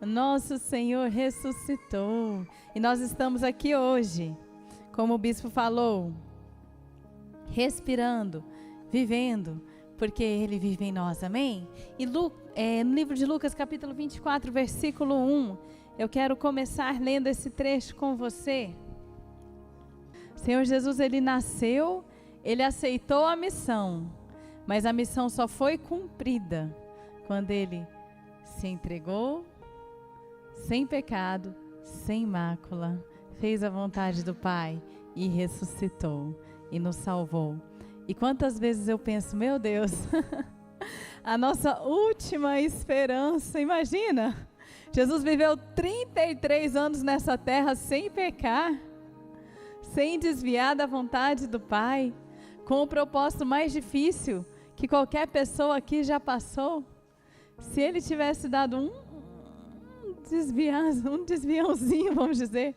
O nosso Senhor ressuscitou. E nós estamos aqui hoje, como o bispo falou, respirando, vivendo, porque Ele vive em nós, amém? E no livro de Lucas, capítulo 24, versículo 1, eu quero começar lendo esse trecho com você. O Senhor Jesus, Ele nasceu, Ele aceitou a missão, mas a missão só foi cumprida quando Ele se entregou, sem pecado, sem mácula, fez a vontade do Pai e ressuscitou e nos salvou. E quantas vezes eu penso, meu Deus, a nossa última esperança, imagina, Jesus viveu 33 anos nessa terra sem pecar, sem desviar da vontade do Pai, com o propósito mais difícil que qualquer pessoa aqui já passou. Se Ele tivesse dado um desviãozinho, vamos dizer,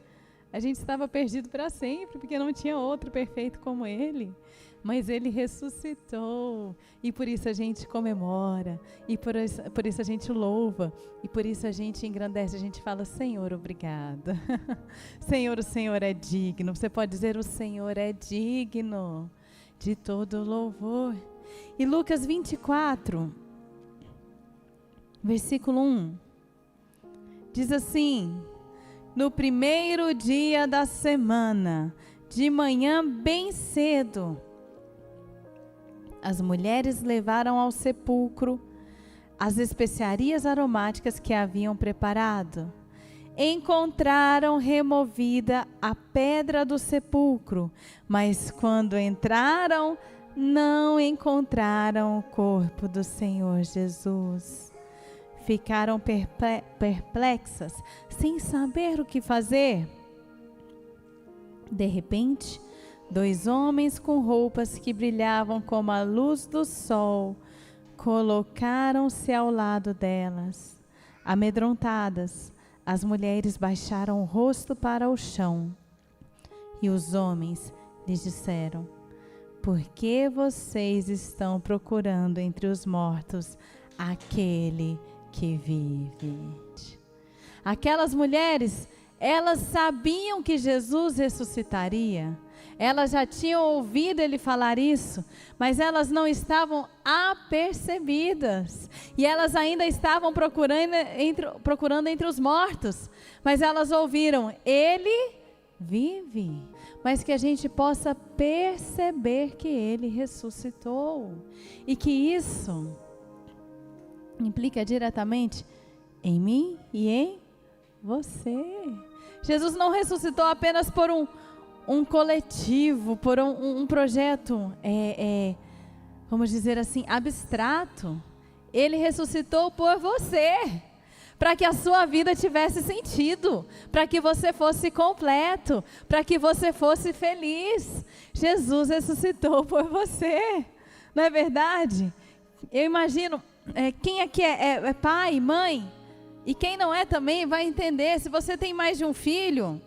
a gente estava perdido para sempre, porque não tinha outro perfeito como Ele. Mas Ele ressuscitou, e por isso a gente comemora, e por isso a gente louva, e por isso a gente engrandece, a gente fala, Senhor, obrigada. Senhor, o Senhor é digno. Você pode dizer, o Senhor é digno de todo louvor. E Lucas 24, versículo 1, diz assim: no primeiro dia da semana, de manhã bem cedo, as mulheres levaram ao sepulcro as especiarias aromáticas que haviam preparado. Encontraram removida a pedra do sepulcro, mas quando entraram, não encontraram o corpo do Senhor Jesus. Ficaram perplexas, sem saber o que fazer. De repente, 2 homens com roupas que brilhavam como a luz do sol colocaram-se ao lado delas. Amedrontadas, as mulheres baixaram o rosto para o chão. E os homens lhes disseram: por que vocês estão procurando entre os mortos aquele que vive? Aquelas mulheres, elas sabiam que Jesus ressuscitaria. Elas já tinham ouvido Ele falar isso, mas elas não estavam apercebidas. E elas ainda estavam procurando entre os mortos. Mas elas ouviram, Ele vive. Mas que a gente possa perceber que Ele ressuscitou. E que isso implica diretamente em mim e em você. Jesus não ressuscitou apenas por um coletivo, por um projeto, vamos dizer assim, abstrato. Ele ressuscitou por você, para que a sua vida tivesse sentido, para que você fosse completo, para que você fosse feliz. Jesus ressuscitou por você, não é verdade? Eu imagino, quem aqui é pai, mãe, e quem não é também vai entender. Se você tem mais de um filho,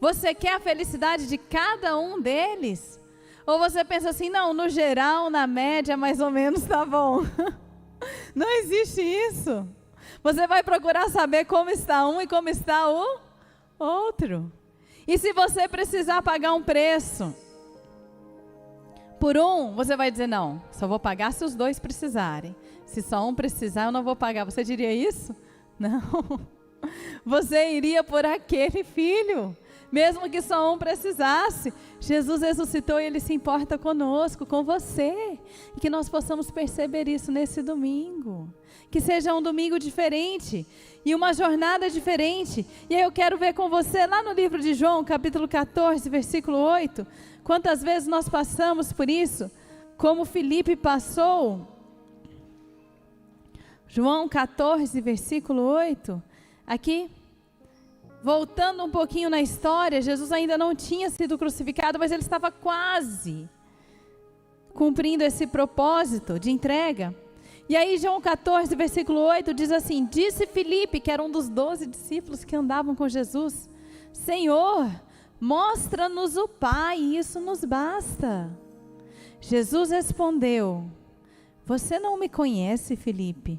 você quer a felicidade de cada um deles? Ou você pensa assim, não, no geral, na média, mais ou menos tá bom. Não existe isso. Você vai procurar saber como está um e como está o outro. E se você precisar pagar um preço por um, você vai dizer, não, só vou pagar se os 2 precisarem. Se só um precisar, eu não vou pagar. Você diria isso? Não. Você iria por aquele filho, mesmo que só um precisasse. Jesus ressuscitou e Ele se importa conosco, com você. E que nós possamos perceber isso nesse domingo. Que seja um domingo diferente e uma jornada diferente. E aí eu quero ver com você lá no livro de João, capítulo 14, versículo 8. Quantas vezes nós passamos por isso, como Filipe passou. João 14, versículo 8. Aqui, voltando um pouquinho na história, Jesus ainda não tinha sido crucificado, mas Ele estava quase cumprindo esse propósito de entrega. E aí João 14, versículo 8 diz assim: disse Filipe, que era um dos 12 discípulos que andavam com Jesus: Senhor, mostra-nos o Pai, e isso nos basta. Jesus respondeu: você não me conhece, Filipe,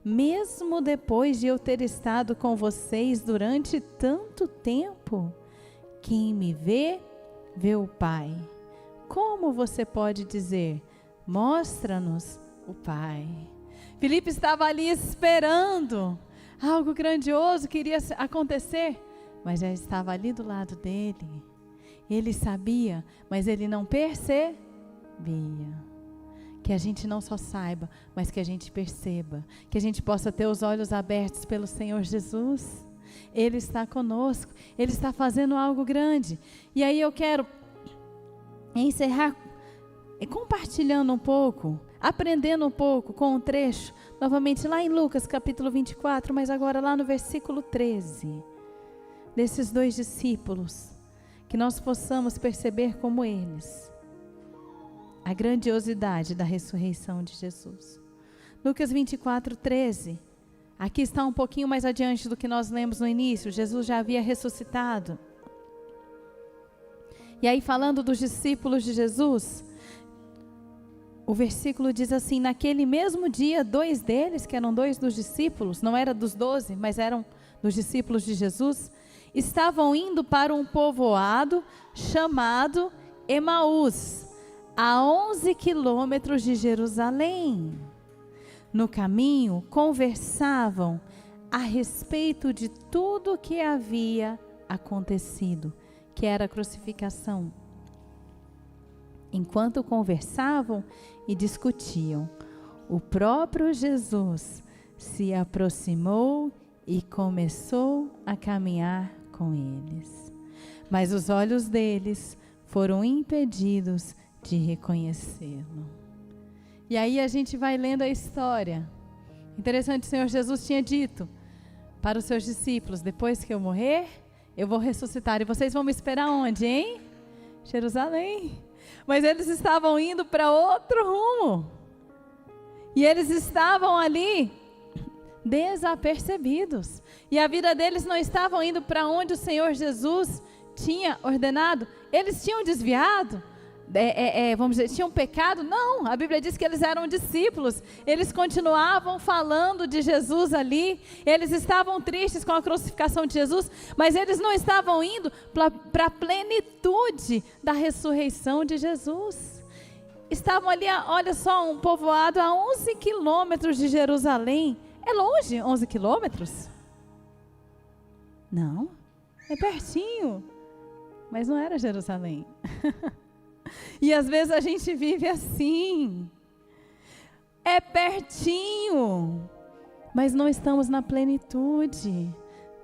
mesmo depois de eu ter estado com vocês durante tanto tempo? Quem me vê, vê o Pai. Como você pode dizer, mostra-nos o Pai? Filipe estava ali esperando, algo grandioso queria acontecer, mas já estava ali do lado dele. Ele sabia, mas ele não percebia. Que a gente não só saiba, mas que a gente perceba, que a gente possa ter os olhos abertos pelo Senhor Jesus. Ele está conosco, Ele está fazendo algo grande. E aí eu quero encerrar compartilhando um pouco, aprendendo um pouco com um trecho, novamente lá em Lucas capítulo 24, mas agora lá no versículo 13, desses 2 discípulos, que nós possamos perceber como eles, a grandiosidade da ressurreição de Jesus. Lucas 24, 13. Aqui está um pouquinho mais adiante do que nós lemos no início. Jesus já havia ressuscitado. E aí, falando dos discípulos de Jesus, o versículo diz assim: naquele mesmo dia, 2 deles, que eram 2 dos discípulos, não era dos 12, mas eram dos discípulos de Jesus, estavam indo para um povoado chamado Emaús, a 11 quilômetros de Jerusalém. No caminho, conversavam a respeito de tudo o que havia acontecido, que era a crucificação. Enquanto conversavam e discutiam, o próprio Jesus se aproximou e começou a caminhar com eles. Mas os olhos deles foram impedidos de reconhecê-lo. E aí a gente vai lendo a história. Interessante, o Senhor Jesus tinha dito para os seus discípulos: depois que eu morrer, eu vou ressuscitar. E vocês vão me esperar onde, hein? Jerusalém. Mas eles estavam indo para outro rumo. E eles estavam ali desapercebidos. E a vida deles não estava indo para onde o Senhor Jesus tinha ordenado. Eles tinham desviado. Vamos dizer, tinham pecado? Não, a Bíblia diz que eles eram discípulos, eles continuavam falando de Jesus ali, eles estavam tristes com a crucificação de Jesus, mas eles não estavam indo para a plenitude da ressurreição de Jesus. Estavam ali, olha só, um povoado a 11 quilômetros de Jerusalém. É longe 11 quilômetros? Não, é pertinho, mas não era Jerusalém. E às vezes a gente vive assim, é pertinho, mas não estamos na plenitude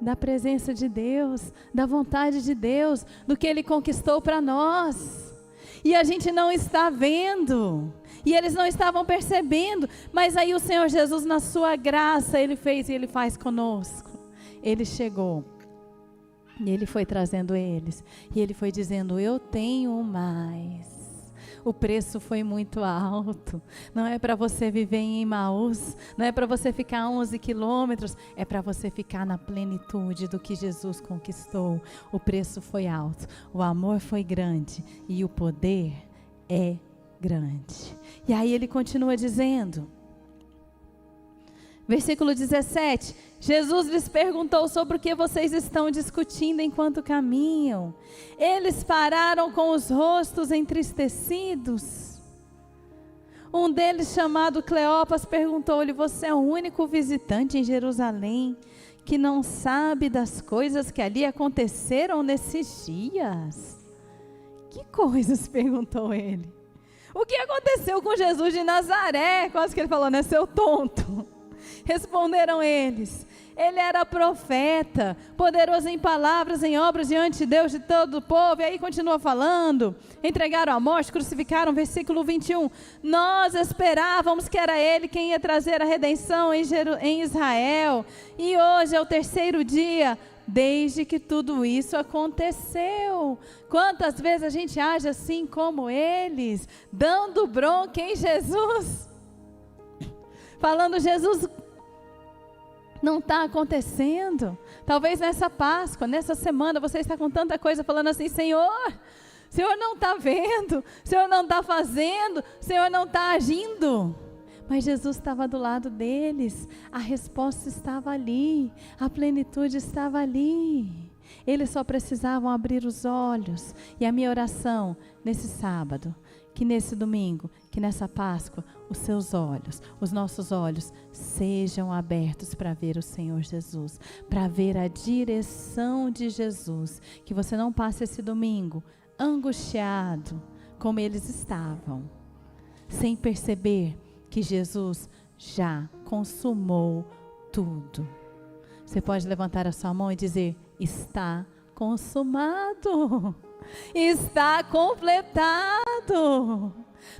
da presença de Deus, da vontade de Deus, do que Ele conquistou para nós. E a gente não está vendo, e eles não estavam percebendo, mas aí o Senhor Jesus, na sua graça, Ele fez e Ele faz conosco. Ele chegou. E Ele foi trazendo eles. E Ele foi dizendo: eu tenho mais. O preço foi muito alto. Não é para você viver em Emaús. Não é para você ficar a 11 quilômetros. É para você ficar na plenitude do que Jesus conquistou. O preço foi alto. O amor foi grande. E o poder é grande. E aí Ele continua dizendo. Versículo 17, Jesus lhes perguntou sobre o que vocês estão discutindo enquanto caminham. Eles pararam com os rostos entristecidos. Um deles, chamado Cleopas, perguntou-lhe: você é o único visitante em Jerusalém que não sabe das coisas que ali aconteceram nesses dias? Que coisas? Perguntou ele. O que aconteceu com Jesus de Nazaré? Quase que ele falou, né? Seu tonto. Responderam eles: ele era profeta, poderoso em palavras, em obras diante de Deus, de todo o povo. E aí continua falando. Entregaram à morte, crucificaram, versículo 21. Nós esperávamos que era ele quem ia trazer a redenção em Israel. E hoje é o 3º dia desde que tudo isso aconteceu. Quantas vezes a gente age assim como eles, dando bronca em Jesus, falando: Jesus, não está acontecendo. Talvez nessa Páscoa, nessa semana, você está com tanta coisa falando assim: Senhor não está vendo, Senhor não está fazendo, Senhor não está agindo. Mas Jesus estava do lado deles, a resposta estava ali, a plenitude estava ali. Eles só precisavam abrir os olhos. E a minha oração nesse sábado, que nesse domingo, que nessa Páscoa, os seus olhos, os nossos olhos sejam abertos para ver o Senhor Jesus, para ver a direção de Jesus. Que você não passe esse domingo angustiado como eles estavam, sem perceber que Jesus já consumou tudo. Você pode levantar a sua mão e dizer: está consumado, está completado.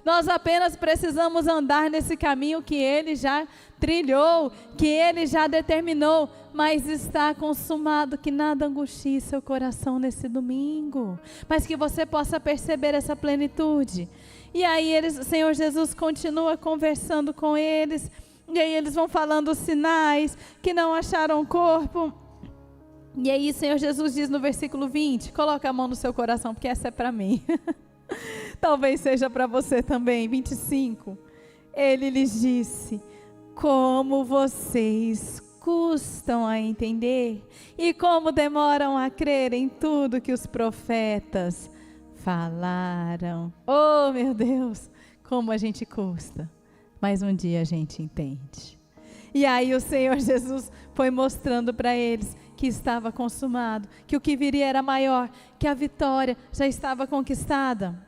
Nós apenas precisamos andar nesse caminho que Ele já trilhou, que Ele já determinou, mas está consumado. Que nada angustie seu coração nesse domingo, mas que você possa perceber essa plenitude. E aí o Senhor Jesus continua conversando com eles, e aí eles vão falando os sinais, que não acharam o corpo. E aí o Senhor Jesus diz no versículo 20, coloca a mão no seu coração, porque essa é para mim. Talvez seja para você também. 25. Ele lhes disse: como vocês custam a entender e como demoram a crer em tudo que os profetas falaram. Oh, meu Deus, como a gente custa, mas um dia a gente entende. E aí o Senhor Jesus foi mostrando para eles que estava consumado, que o que viria era maior, que a vitória já estava conquistada.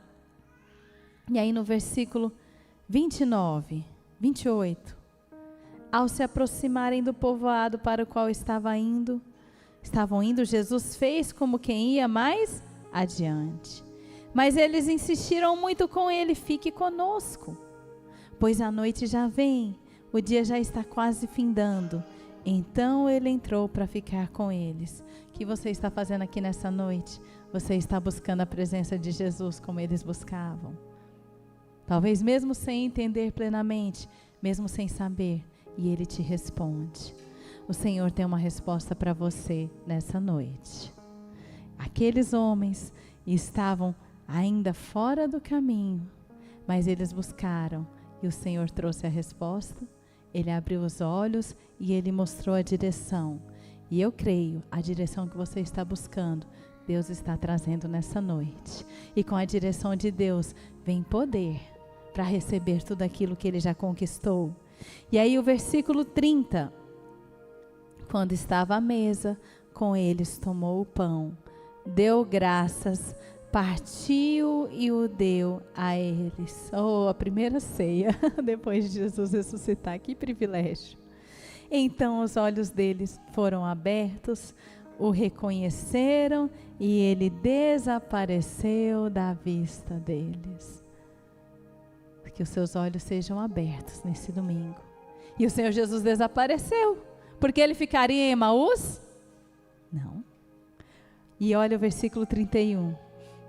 E aí no versículo 29, 28, ao se aproximarem do povoado para o qual estavam indo, Jesus fez como quem ia mais adiante. Mas eles insistiram muito com ele: fique conosco, pois a noite já vem, o dia já está quase findando. Então ele entrou para ficar com eles. O que você está fazendo aqui nessa noite? Você está buscando a presença de Jesus como eles buscavam? Talvez mesmo sem entender plenamente, mesmo sem saber, e Ele te responde. O Senhor tem uma resposta para você nessa noite. Aqueles homens estavam ainda fora do caminho, mas eles buscaram, e o Senhor trouxe a resposta. Ele abriu os olhos e Ele mostrou a direção. E eu creio, a direção que você está buscando, Deus está trazendo nessa noite. E com a direção de Deus, vem poder para receber tudo aquilo que Ele já conquistou. E aí o versículo 30. Quando estava à mesa com eles, tomou o pão, deu graças, partiu e o deu a eles. Oh, a primeira ceia, depois de Jesus ressuscitar, que privilégio. Então os olhos deles foram abertos, o reconheceram e ele desapareceu da vista deles. Que os seus olhos sejam abertos nesse domingo. E o Senhor Jesus desapareceu, porque ele ficaria em Emaús? Não. E olha o versículo 31.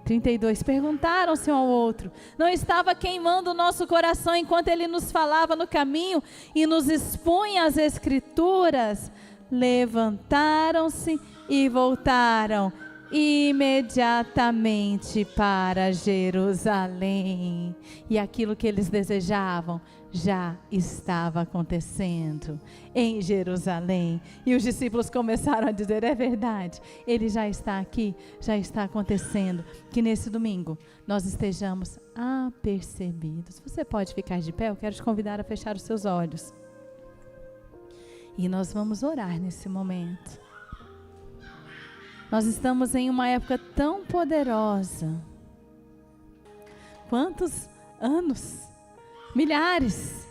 32, perguntaram-se um ao outro: não estava queimando o nosso coração enquanto ele nos falava no caminho e nos expunha as escrituras? Levantaram-se e voltaram imediatamente para Jerusalém. E aquilo que eles desejavam já estava acontecendo em Jerusalém. E os discípulos começaram a dizer: é verdade, ele já está aqui, já está acontecendo. Que nesse domingo nós estejamos apercebidos. Você pode ficar de pé? Eu quero te convidar a fechar os seus olhos. E nós vamos orar nesse momento. Nós estamos em uma época tão poderosa. Quantos anos, milhares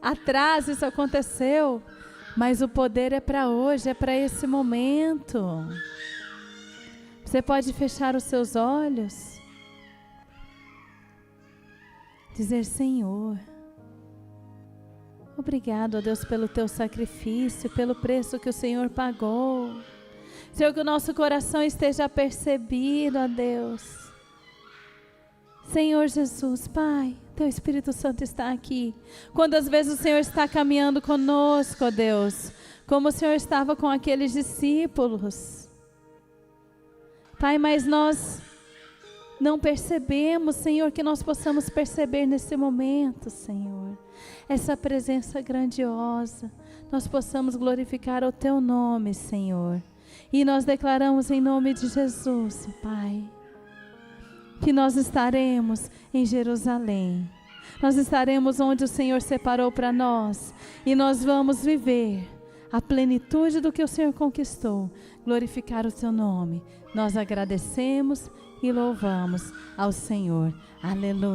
atrás isso aconteceu, mas o poder é para hoje, é para esse momento. Você pode fechar os seus olhos, dizer: Senhor, obrigado, ó Deus, pelo teu sacrifício, pelo preço que o Senhor pagou. Senhor, que o nosso coração esteja percebido, ó Deus. Senhor Jesus, Pai, teu Espírito Santo está aqui. Quantas vezes o Senhor está caminhando conosco, ó Deus, como o Senhor estava com aqueles discípulos. Pai, mas nós não percebemos, Senhor, que nós possamos perceber nesse momento, Senhor, essa presença grandiosa, nós possamos glorificar o Teu nome, Senhor, e nós declaramos em nome de Jesus, Pai, que nós estaremos em Jerusalém, nós estaremos onde o Senhor separou para nós, e nós vamos viver a plenitude do que o Senhor conquistou, glorificar o Teu nome. Nós agradecemos e louvamos ao Senhor. Aleluia.